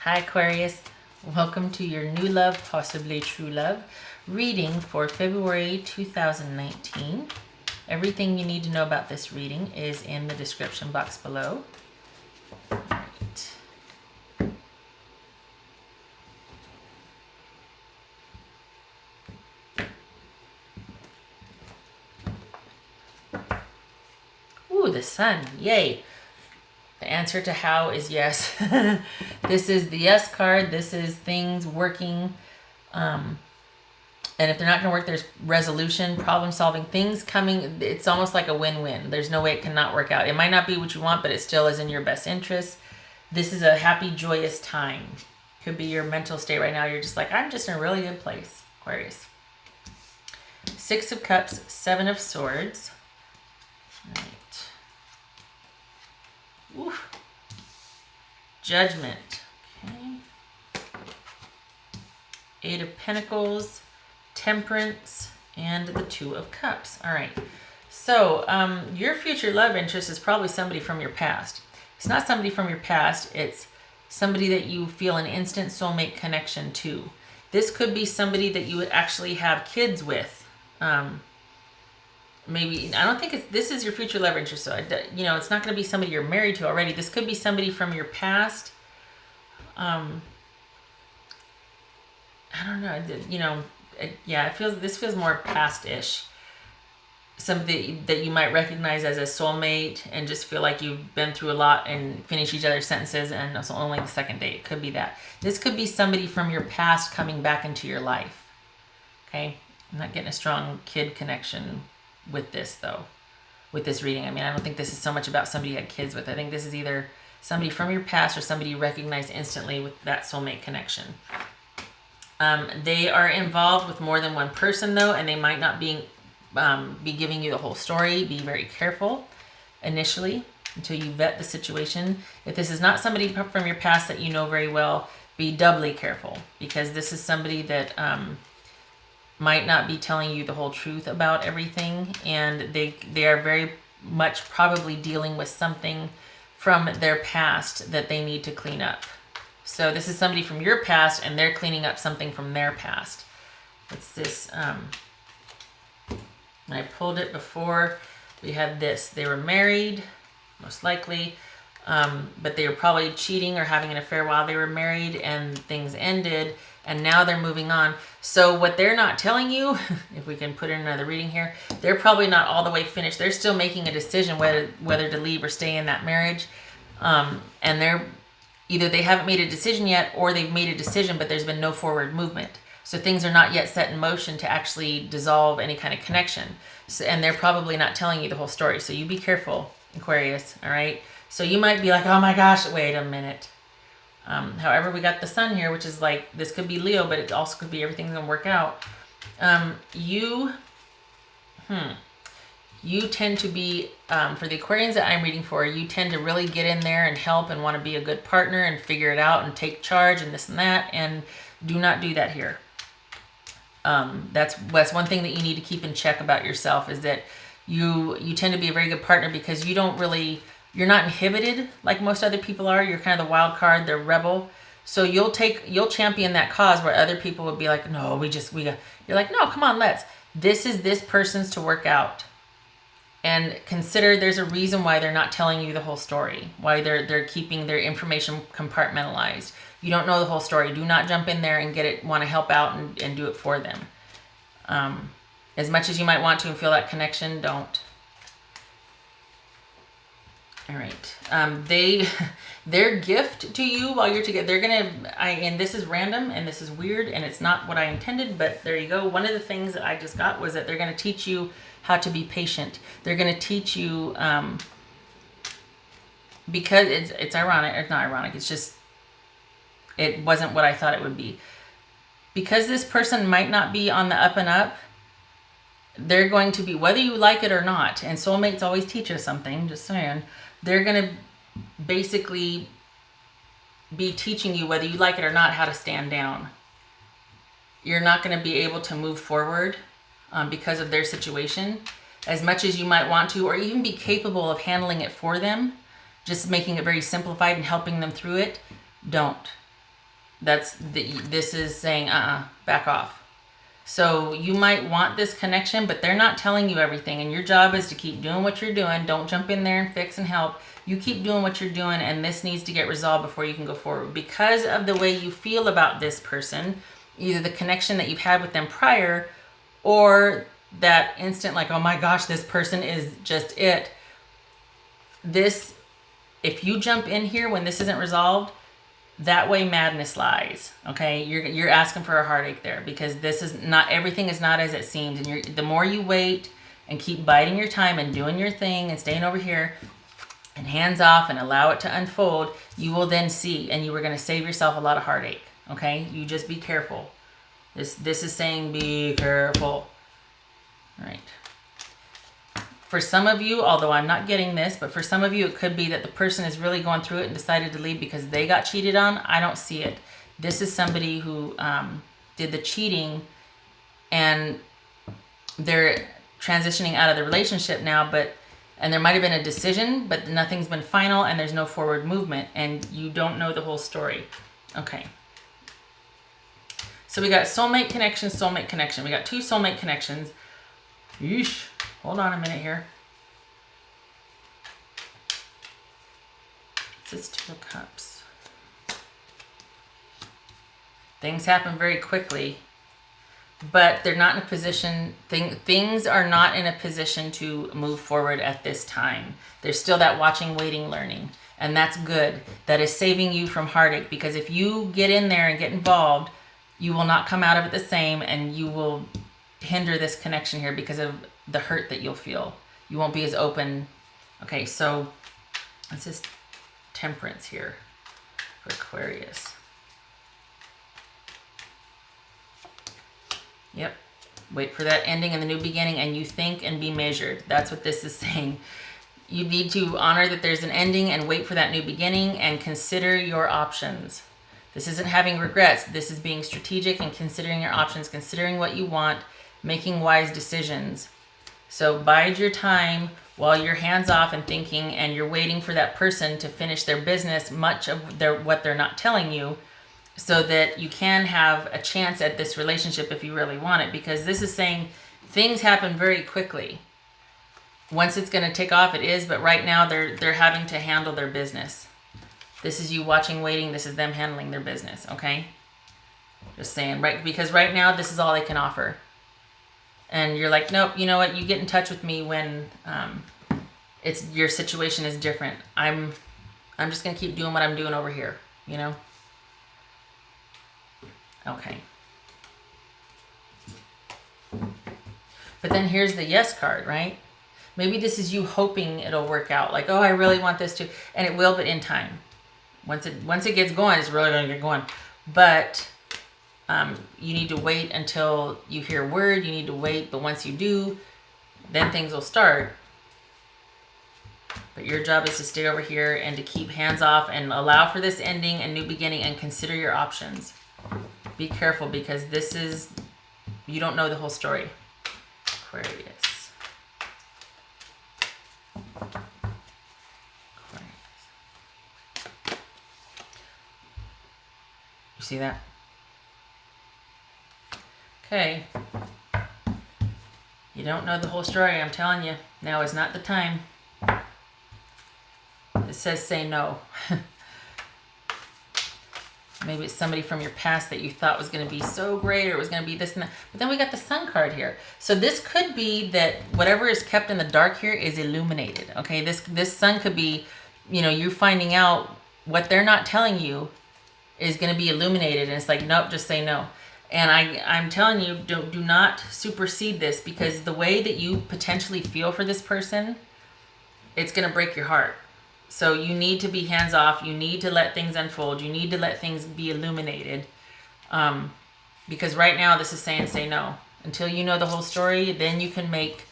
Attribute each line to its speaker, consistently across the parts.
Speaker 1: Hi Aquarius, welcome to your new love, possibly true love, reading for February 2019. Everything you need to know about this reading is in the description box below. Right. Ooh, the sun, yay. The answer to how is yes. This is the yes card. This is things working. And if they're not going to work, there's resolution, problem solving, things coming. It's almost like a win-win. There's no way it cannot work out. It might not be what you want, but it still is in your best interest. This is a happy, joyous time. Could be your mental state right now. You're just like, I'm just in a really good place, Aquarius. Six of Cups, Seven of Swords. All right. Oof. Judgment. Okay. Eight of Pentacles, Temperance, and the Two of Cups. All right. So your future love interest is probably somebody from your past. It's not somebody from your past. It's somebody that you feel an instant soulmate connection to. This could be somebody that you would actually have kids with. Maybe, I don't think this is your future love interest, so it's not going to be somebody you're married to already. This could be somebody from your past. I don't know, yeah, this feels more past-ish. Somebody that you might recognize as a soulmate and just feel like you've been through a lot and finish each other's sentences and it's only the second date. It could be that. This could be somebody from your past coming back into your life. Okay? I'm not getting a strong kid connection with this though, with this reading. I mean, I don't think this is so much about somebody you had kids with. I think this is either somebody from your past or somebody you recognize instantly with that soulmate connection. They are involved with more than one person though, and they might not be giving you the whole story. Be very careful initially until you vet the situation. If this is not somebody from your past that you know very well, be doubly careful, because this is somebody that might not be telling you the whole truth about everything, and they are very much probably dealing with something from their past that they need to clean up. So this is somebody from your past and they're cleaning up something from their past. It's this, I pulled it before. We had this. They were married, most likely, but they were probably cheating or having an affair while they were married, and things ended, and now they're moving on. So what they're not telling you, if we can put in another reading here, they're probably not all the way finished. They're still making a decision whether to leave or stay in that marriage. And either they haven't made a decision yet, or they've made a decision, but there's been no forward movement. So things are not yet set in motion to actually dissolve any kind of connection. So, and they're probably not telling you the whole story. So you be careful, Aquarius, all right? So you might be like, oh my gosh, wait a minute. However, we got the sun here, which is like, this could be Leo, but it also could be everything's going to work out. You tend to be, for the Aquarians that I'm reading for, you tend to really get in there and help and want to be a good partner and figure it out and take charge and this and that. And do not do that here. That's one thing that you need to keep in check about yourself, is that you tend to be a very good partner because you're not inhibited like most other people are. You're kind of the wild card, the rebel. So you'll champion that cause where other people would be like, no, you're like, no, come on, this is this person's to work out. And consider there's a reason why they're not telling you the whole story, why they're keeping their information compartmentalized. You don't know the whole story. Do not jump in there and want to help out and do it for them. As much as you might want to and feel that connection, don't. All right. Their gift to you while you're together, and this is random and this is weird and it's not what I intended, but there you go. One of the things that I just got was that they're going to teach you how to be patient. They're going to teach you, because it's ironic. It's not ironic. It's just, it wasn't what I thought it would be. Because this person might not be on the up and up, they're going to be, whether you like it or not, and soulmates always teach us something, just saying, they're going to basically be teaching you, whether you like it or not, how to stand down. You're not going to be able to move forward because of their situation as much as you might want to, or even be capable of handling it for them, just making it very simplified and helping them through it. Don't. This is saying, back off. So you might want this connection, but they're not telling you everything. And your job is to keep doing what you're doing. Don't jump in there and fix and help. You keep doing what you're doing, and this needs to get resolved before you can go forward. Because of the way you feel about this person, either the connection that you've had with them prior, or that instant like, oh my gosh, this person is just it. This, if you jump in here when this isn't resolved, that way madness lies. Okay, you're asking for a heartache there, because this is not, everything is not as it seems. And the more you wait and keep biding your time and doing your thing and staying over here and hands off and allow it to unfold, you will then see, and you are going to save yourself a lot of heartache. Okay, you just be careful. This is saying be careful. All right. For some of you, although I'm not getting this, but for some of you, it could be that the person is really going through it and decided to leave because they got cheated on. I don't see it. This is somebody who did the cheating, and they're transitioning out of the relationship now, and there might have been a decision, but nothing's been final, and there's no forward movement, and you don't know the whole story. Okay. So we got soulmate connection, soulmate connection. We got 2 soulmate connections. Yeesh. Hold on a minute here. This is 2 of Cups. Things happen very quickly, but they're not in a position, things are not in a position to move forward at this time. There's still that watching, waiting, learning, and that's good. That is saving you from heartache, because if you get in there and get involved, you will not come out of it the same, and you will hinder this connection here because of the hurt that you'll feel. You won't be as open. Okay, so this is Temperance here for Aquarius. Yep. Wait for that ending and the new beginning, and you think and be measured. That's what this is saying. You need to honor that there's an ending and wait for that new beginning, and consider your options. This isn't having regrets. This is being strategic and considering your options, considering what you want, making wise decisions. So bide your time while you're hands off and thinking, and you're waiting for that person to finish their business, much of what they're not telling you, so that you can have a chance at this relationship if you really want it. Because this is saying things happen very quickly. Once it's going to take off, it is, but right now they're having to handle their business. This is you watching, waiting. This is them handling their business, okay? Just saying, right? Because right now this is all they can offer. And you're like, nope, you know what? You get in touch with me when it's your situation is different. I'm just going to keep doing what I'm doing over here, you know? Okay. But then here's the yes card, right? Maybe this is you hoping it'll work out. Like, oh, I really want this to, and it will, but in time. Once it gets going, it's really going to get going. But you need to wait until you hear word. You need to wait, but once you do, then things will start. But your job is to stay over here and to keep hands off and allow for this ending and new beginning, and consider your options. Be careful, because this is, you don't know the whole story. Aquarius. You see that? Okay. You don't know the whole story, I'm telling you. Now is not the time. It says say no. Maybe it's somebody from your past that you thought was going to be so great, or it was going to be this and that. But then we got the Sun card here. So this could be that whatever is kept in the dark here is illuminated. Okay, this Sun could be, you know, you're finding out what they're not telling you is going to be illuminated. And it's like, nope, just say no. And I'm telling you, do not supersede this, because the way that you potentially feel for this person, it's going to break your heart. So you need to be hands off. You need to let things unfold. You need to let things be illuminated. Because right now this is saying say no. Until you know the whole story, then you can make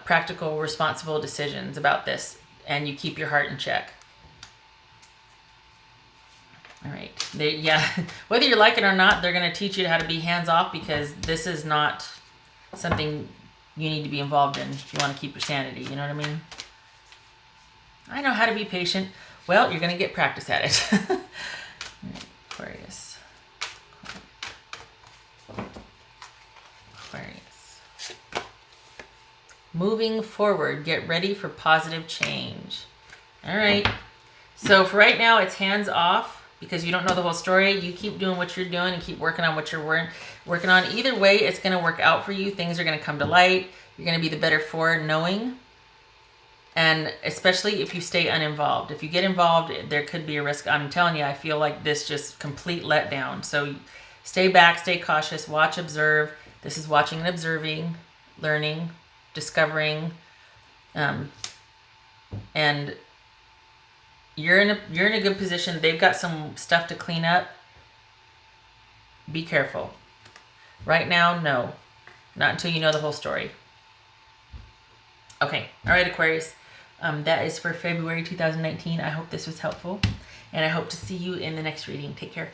Speaker 1: practical, responsible decisions about this, and you keep your heart in check. All right. Yeah, whether you like it or not, they're going to teach you how to be hands off, because this is not something you need to be involved in if you want to keep your sanity. You know what I mean? I know how to be patient. Well, you're going to get practice at it. All right, Aquarius. moving forward, get ready for positive change. All right. So for right now, it's hands off because you don't know the whole story. You keep doing what you're doing and keep working on what you're working on. Either way, it's going to work out for you. Things are going to come to light. You're going to be the better for knowing. And especially if you stay uninvolved. If you get involved, there could be a risk. I'm telling you, I feel like this just complete letdown. So stay back, stay cautious, watch, observe. This is watching and observing, learning, discovering, and you're in a good position. They've got some stuff to clean up. Be careful. Right now, no. Not until you know the whole story. Okay. All right, Aquarius. That is for February 2019. I hope this was helpful, and I hope to see you in the next reading. Take care.